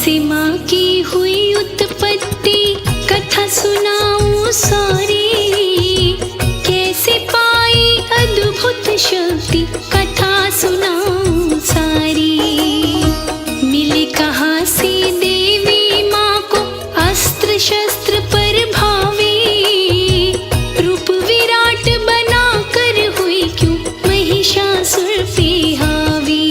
कैसे माँ की हुई उत्पत्ति कथा सुनाऊं सारी, कैसे पाई अद्भुत शक्ति कथा सुनाऊं सारी। मिले कहाँ से देवी माँ को अस्त्र शस्त्र पर भावी, रूप विराट बना कर हुई क्यों महिषासुर पे हावी।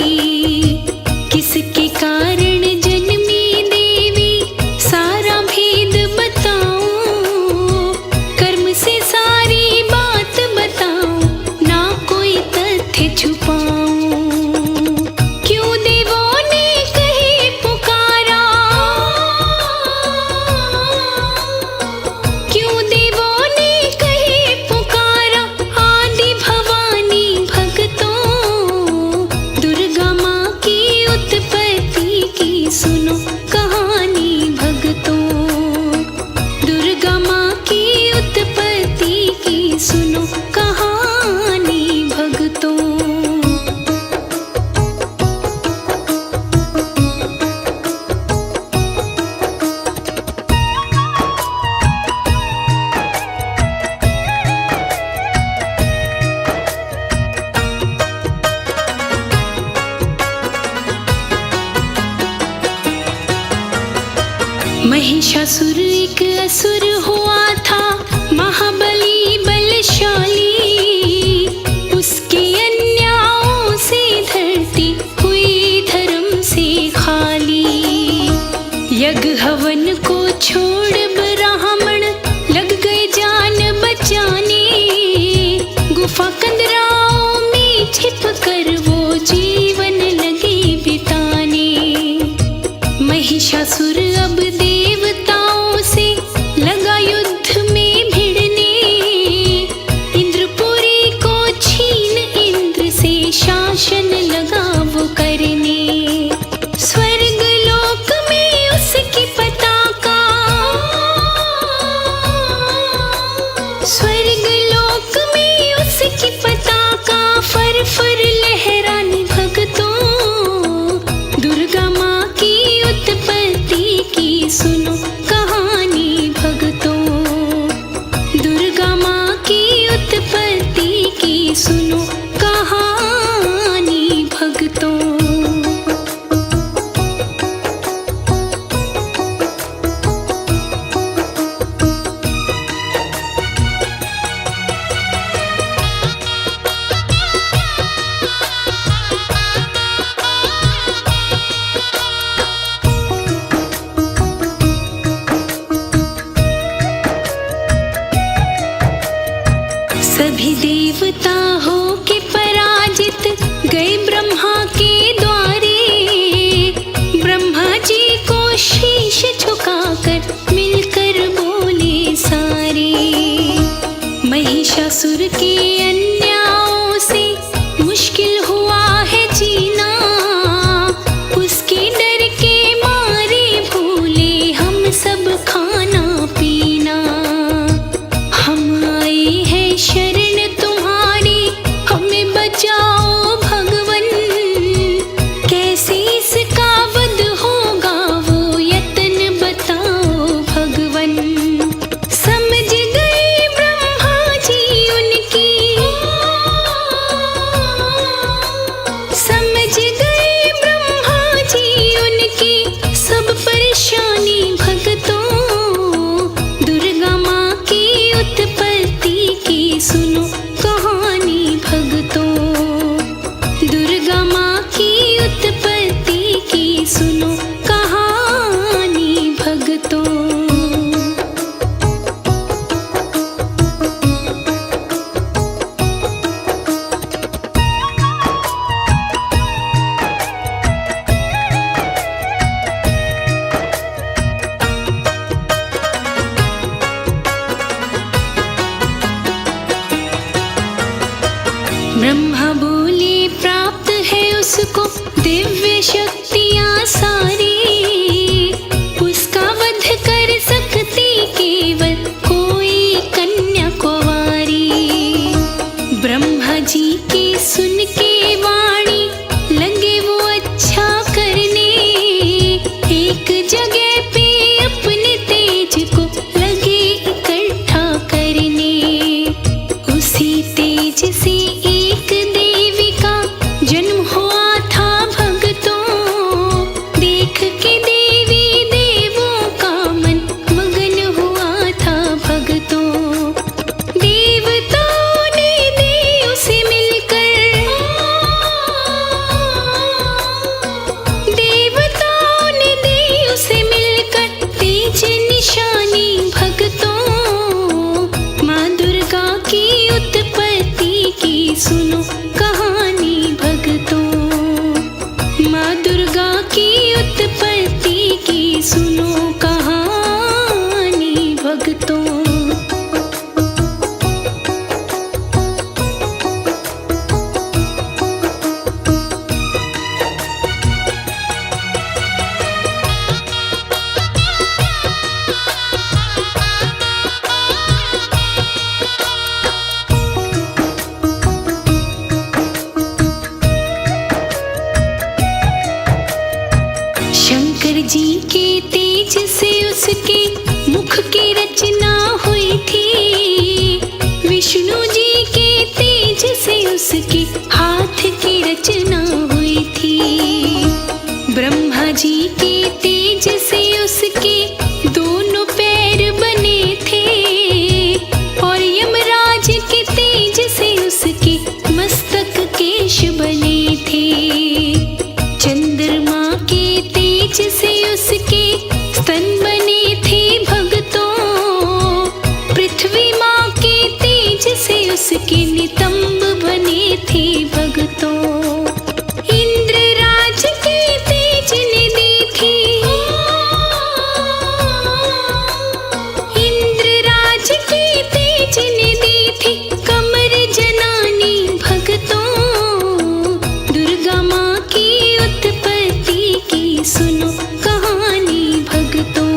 किसके कारण जन्मी देवी सारा भेद बताऊं, कर्म से सारी बात बताऊं ना कोई तथ्य छुपाऊं। क्यों देवों ने कहे पुकारा, क्यों देवों ने कहे पुकारा आदि भवानी भक्तों। दुर्गा माँ की उत्पत्ति की सुनो कहानी भक्तों, दुर्गा माँ की उत्पत्ति की सुनो कहानी भक्तों। महिषासुर एक असुर हुआ था, महाबली बलशाली। उसके अन्यायों से धरती हुई धर्म से खाली। यज्ञ हवन को छोड़ ब्राह्मण लग गए जान बचाने, गुफा कंदराओं में छिप कर वो जीवन लगे बिताने। महिषासुर अब देवताओं से लगा युद्ध में भिड़ने, इंद्रपुरी को छीन इंद्र से शासन लगा वो करने। स्वर्ग लोक में उसकी पताका, स्वर्ग लोक में उसकी पताका फर फर लहरानी भक्तों। दुर्गा माँ की उत्पत्ति की सुनो कहानी भक्तों, दुर्गा माँ की उत्पत्ति की सुनो कहानी भक्तों। सभी देवता हो के पराजित गए ब्रह्मा के द्वारे। ब्रह्मा जी को शीश झुकाकर मिलकर बोले सारे, महिषासुर के अन्यायों से मुश्किल हुआ है जीना। उसके डर के मारे भूले हम सब खाना पीना। हम आए हैं शरण तुम्हारी, हमें बचाओ भगवन। कैसे इसका वध होगा वो यत्न बताओ भगवन। समझ गए ब्रह्मा जी उनकी, समझ गए ब्रह्मा जी उनकी सब परेशानी भक्तों। दुर्गा माँ की उत्पत्ति की सुनो कहानी भक्तों, दुर्गा माँ की उत्पत्ति की सुनो कहानी भक्तों। ब्रह्मा बोले प्राप्त है उसको दिव्य शक्तियाँ सारी। उसका वध कर सकती केवल कोई कन्या कुंवारी। ब्रह्मा जी की सुन के वाणी लगे वो अच्छा करने। एक सुनो कहानी भक्तों। माँ दुर्गा की उत्पत्ति की सुनो कहानी भक्तों। शंकर जी के तेज से उसके मुख की रचना हुई थी। विष्णु जी के तेज से उसके हाथ की रचना हुई थी। ब्रह्मा जी के तेज से उसके दोनों पैर बने थे। और यमराज के तेज से उसके मस्तक केश बने थे। चंद्रमा के तेज से उसके स्तन बने थे भक्तों। पृथ्वी माँ के तेज से उसके नितंब बने थे भक्तों। इंद्र राज के तेज ने दी थी। इंद्र राज के तेज ने दी थी कमर जनानी भक्तों। दुर्गा माँ की उत्पत्ति की सुनो कहानी भक्तों।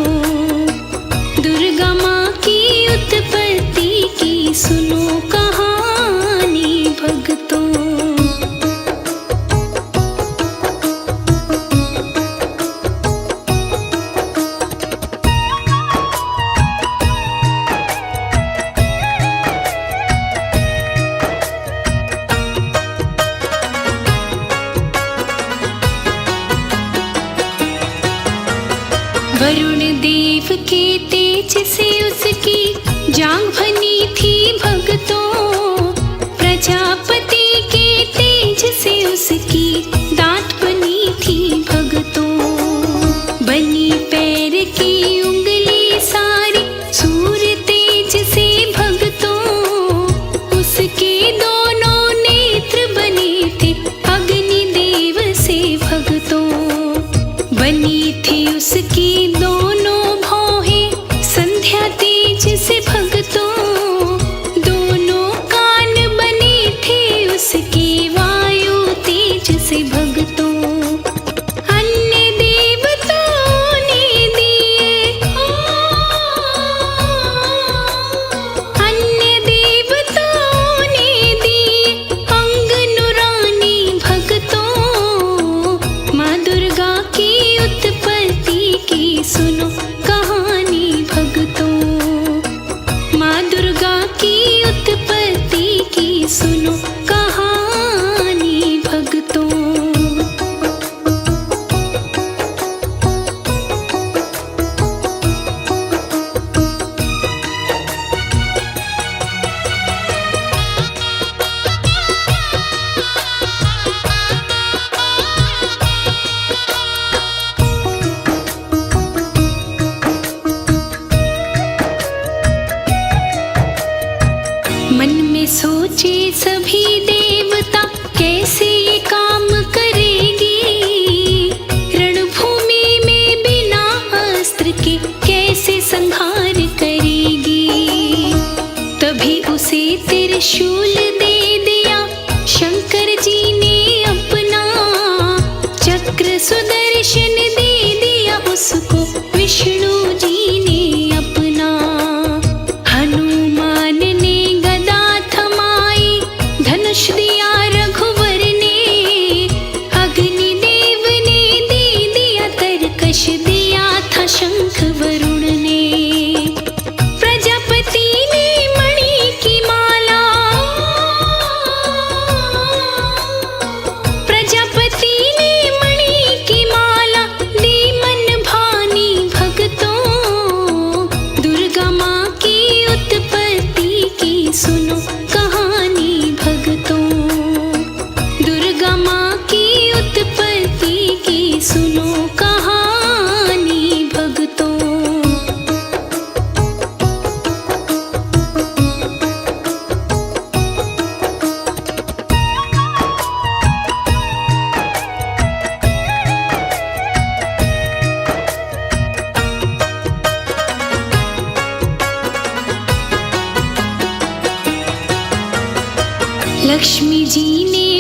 दुर्गा माँ की उत्पत्ति की सुनो कहानी भक्तों। वरुण देव के तेज से उसकी जांघ बनी थी भक्तों। प्रजापति के तेज से उसकी दांत बनी थी भक्तों। बनी पैर की उंगली सारी सूर्य तेज से भक्तों। उसके दोनों नेत्र बने थे अग्निदेव से भक्तों। बनी थी उसकी दोनों भौहें संध्या तेज से भक्तों।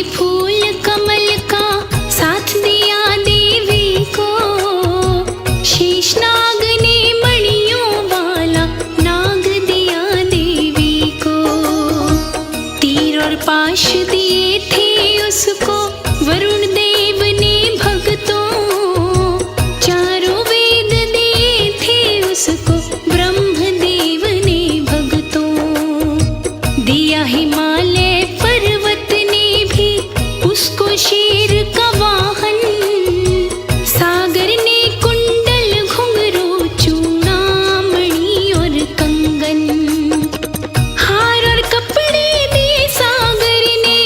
फूल कमल का साथ दिया देवी को। शेषनाग ने मणियों वाला नाग दिया देवी को। तीर और पाश दिए थे उसको वरुण देव ने भक्तों। चारों वेद दिए थे उसको ब्रह्मदेव ने भक्तों। दिया हिमालय पर्वत ने भी उसको शेर का वाहन। सागर ने कुंडल घुंघरू चूड़ामणि और कंगन। हार और कपड़े दिए सागर ने।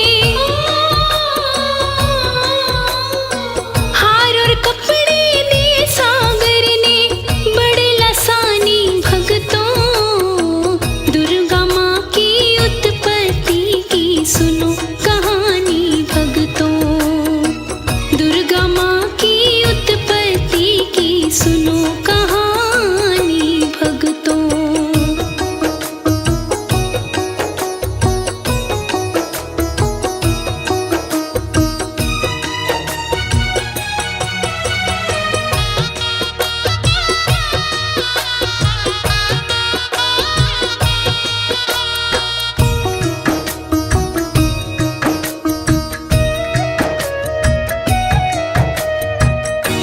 हार और कपड़े दिए सागर ने बड़े लसानी भक्तों। दुर्गा माँ की उत्पत्ति की सुनो कहानी भक्तों। दुर्गा माँ की उत्पत्ति की सुनो कहानी भक्तों।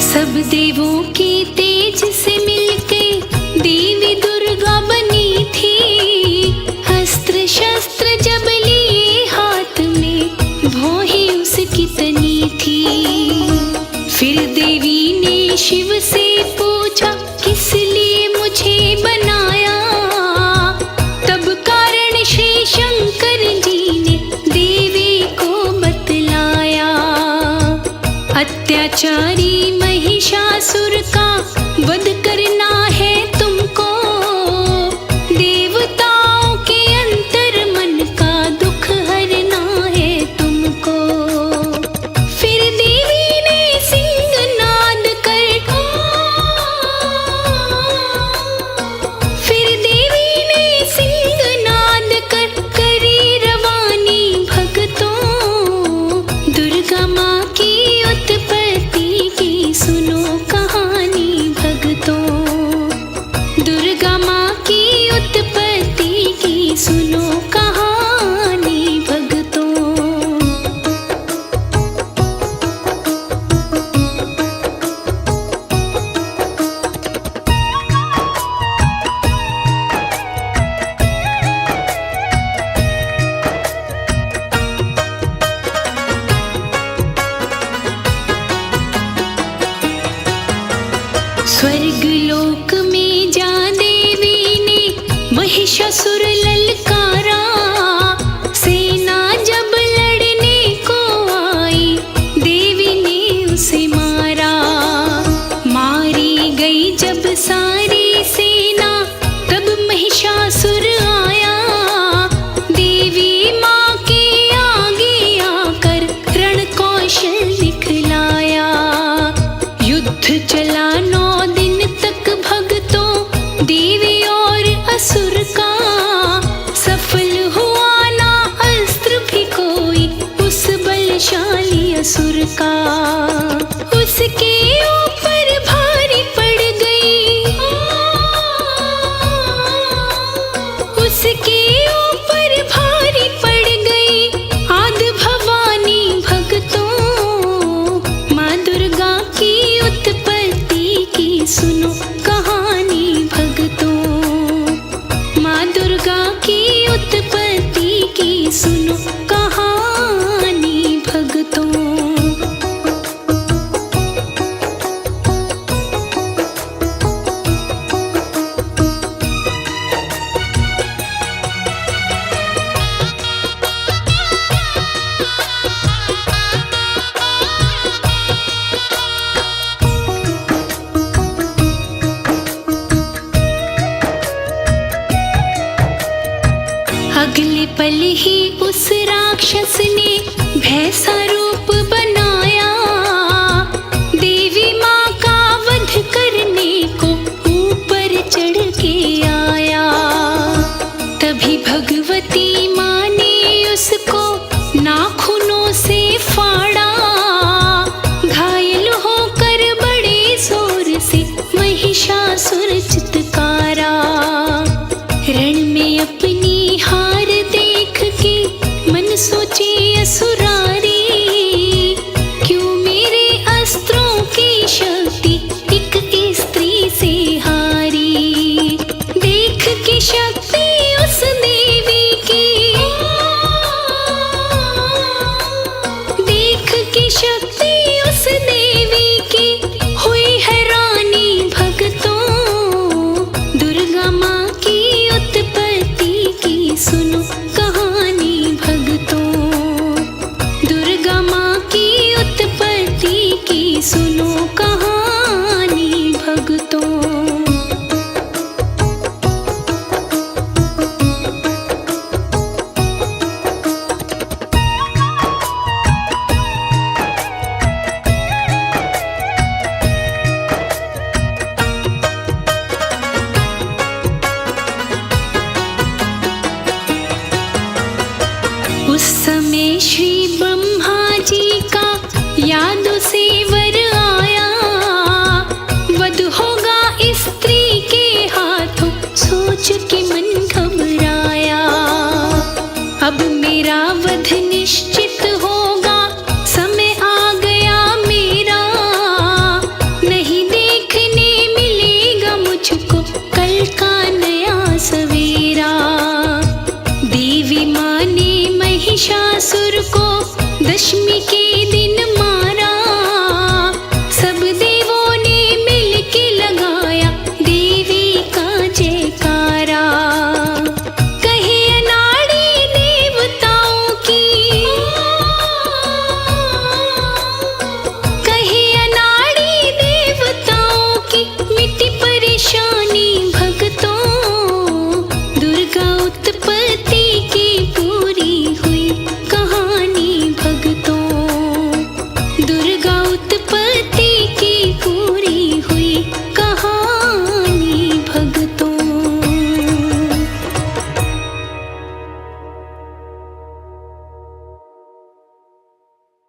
सब देवों के तेज से मिलके देवी दुर्गा बनी थी। अस्त्र शस्त्र जब लिए हाथ में भौहें उसकी तनी थी। फिर देवी ने शिव से पूछा किस लिए मुझे बनाया। तब कारण श्री शंकर जी ने देवी को बतलाया। अत्याचारी महिषासुर का वध करना है तुमको। देवताओं के अंतर मन का दुख हरना है तुमको। फिर देवी ने सिंहनाद कर फिर देवी ने सिंहनाद कर करी रवानी भक्तों। दुर्गा माँ की उत्पत्ति की सुनो कहानी भक्तों। दुर्गा माँ की उत्पत्ति की सुनो कहानी भक्तों। स्वर्ग लोक में जा देवी ने महिषासुर ललकारा। सेना जब लड़ने को आई देवी ने उसे मारा। मारी गई जब सारी सेना तब महिषासुर आया। देवी माँ के आगे आकर रण कौशल दिखलाया। युद्ध चला 9 दिन तक भक्तों देवी और असुर का। सफल हुआ ना अस्त्र भी कोई उस बलशाली असुर का। उसके ऊपर भारी पड़ गई। उसके ऊपर भारी पड़ गई आद भवानी भक्तों। माँ दुर्गा की उत्पत्ति की सुनो कहानी भक्तों। माँ दुर्गा की उत्पत्ति की सुनो कहानी भक्तों। अगले पल ही उस राक्षस ने भैंसा रूप बनाया। देवी माँ का वध करने को ऊपर चढ़ के आया। तभी भगवती माँ ने उसको नाखूनों से शक्ति उस देवी की हुई है रानी भक्तों। दुर्गा माँ की उत्पत्ति की सुनो कहानी भक्तों। दुर्गा माँ की उत्पत्ति की सुनो कहानी।